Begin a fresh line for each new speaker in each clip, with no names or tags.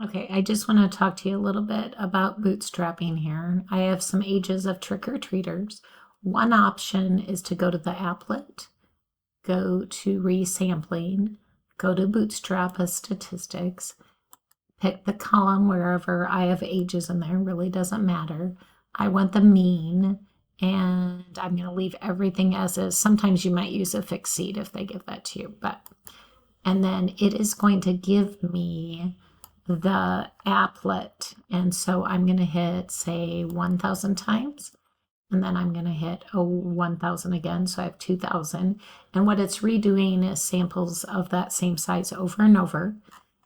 Okay, I just want to talk to you a little bit about bootstrapping here. I have some ages of trick-or-treaters. One option is to go to the applet, go to resampling, go to bootstrap as statistics, pick the column wherever I have ages in there, really doesn't matter. I want the mean, and I'm going to leave everything as is. Sometimes you might use a fixed seed if they give that to you, and then it is going to give me the applet. And so I'm going to hit, say, 1,000 times. And then I'm going to hit 1,000 again. So I have 2,000. And what it's redoing is samples of that same size over and over.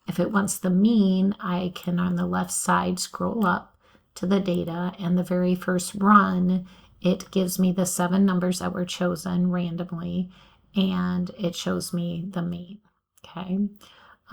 If it wants the mean, I can on the left side scroll up to the data. And the very first run, it gives me the 7 numbers that were chosen randomly. And it shows me the mean. Okay.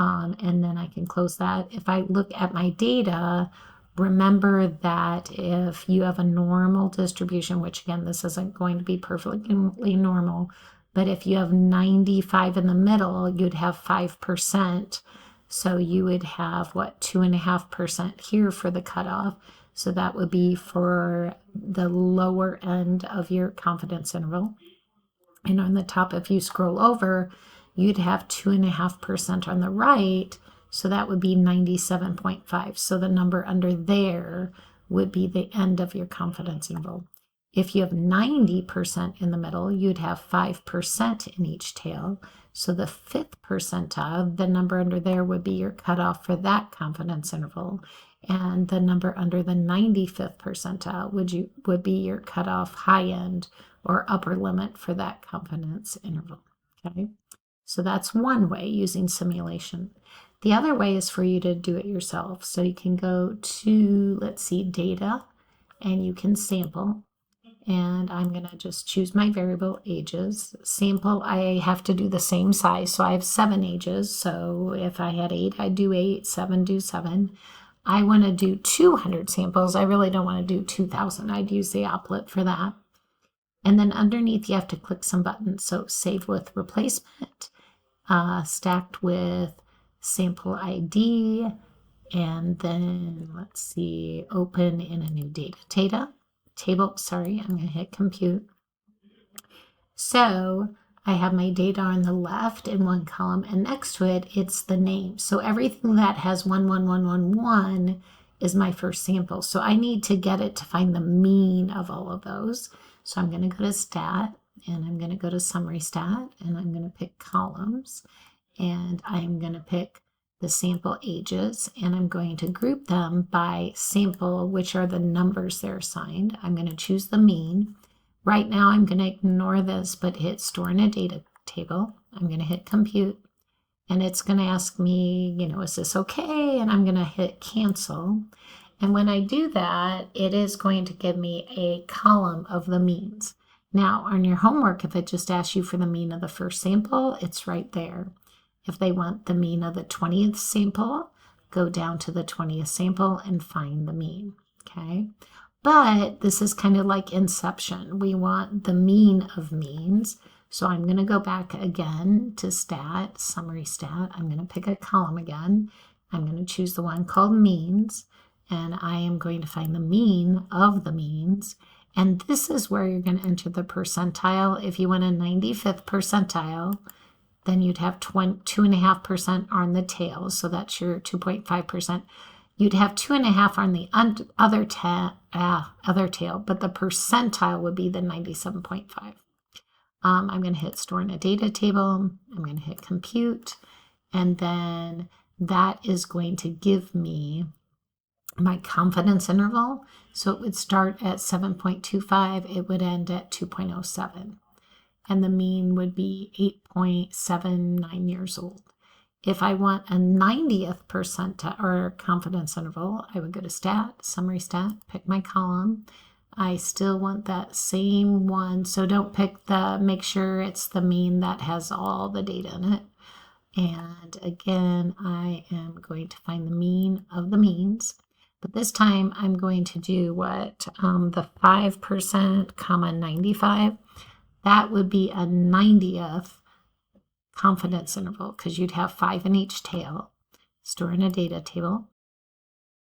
And then I can close that. If I look at my data, remember that if you have a normal distribution, which again, this isn't going to be perfectly normal, but if you have 95 in the middle, you'd have 5%. So you would have, what, 2.5% here for the cutoff. So that would be for the lower end of your confidence interval. And on the top, if you scroll over, you'd have 2.5% on the right. So that would be 97.5. So the number under there would be the end of your confidence interval. If you have 90% in the middle, you'd have 5% in each tail. So the 5th percentile, the number under there would be your cutoff for that confidence interval. And the number under the 95th percentile would be your cutoff high end or upper limit for that confidence interval. Okay. So that's one way using simulation. The other way is for you to do it yourself. So you can go to, let's see, data, and you can sample. And I'm going to just choose my variable ages. Sample, I have to do the same size. So I have 7 ages. So if I had 8, I'd do 8, 7, do 7. I want to do 200 samples. I really don't want to do 2,000. I'd use the applet for that. And then underneath, you have to click some buttons. So save with replacement, stacked with sample ID, and then let's see, open in a new data table. Sorry, I'm going to hit compute. So I have my data on the left in one column, and next to it, it's the name. So everything that has 11111 is my first sample. So I need to get it to find the mean of all of those. So I'm going to go to stat, and I'm going to go to summary stat, and I'm going to pick columns, and I'm going to pick the sample ages, and I'm going to group them by sample, which are the numbers they're assigned. I'm going to choose the mean. Right now, I'm going to ignore this, but hit store in a data table. I'm going to hit compute, and it's going to ask me, is this okay? And I'm going to hit cancel. And when I do that, it is going to give me a column of the means. Now, on your homework, if it just asks you for the mean of the first sample, it's right there. If they want the mean of the 20th sample, go down to the 20th sample and find the mean, okay? But this is kind of like Inception. We want the mean of means. So I'm going to go back again to stat, summary stat. I'm going to pick a column again. I'm going to choose the one called means, and I am going to find the mean of the means. And this is where you're going to enter the percentile. If you want a 95th percentile, then you'd have 2.5% on the tail. So that's your 2.5%. You'd have 2.5 on the other tail, but the percentile would be the 97.5. I'm going to hit store in a data table. I'm going to hit compute, and then that is going to give me my confidence interval. So it would start at 7.25. It would end at 2.07. And the mean would be 8.79 years old. If I want a 90th percentile or confidence interval, I would go to stat, summary stat, pick my column. I still want that same one. So don't pick make sure it's the mean that has all the data in it. And again, I am going to find the mean of the means. But this time I'm going to do what the 5%, 95. That would be a 90th confidence interval because you'd have 5 in each tail. Store in a data table.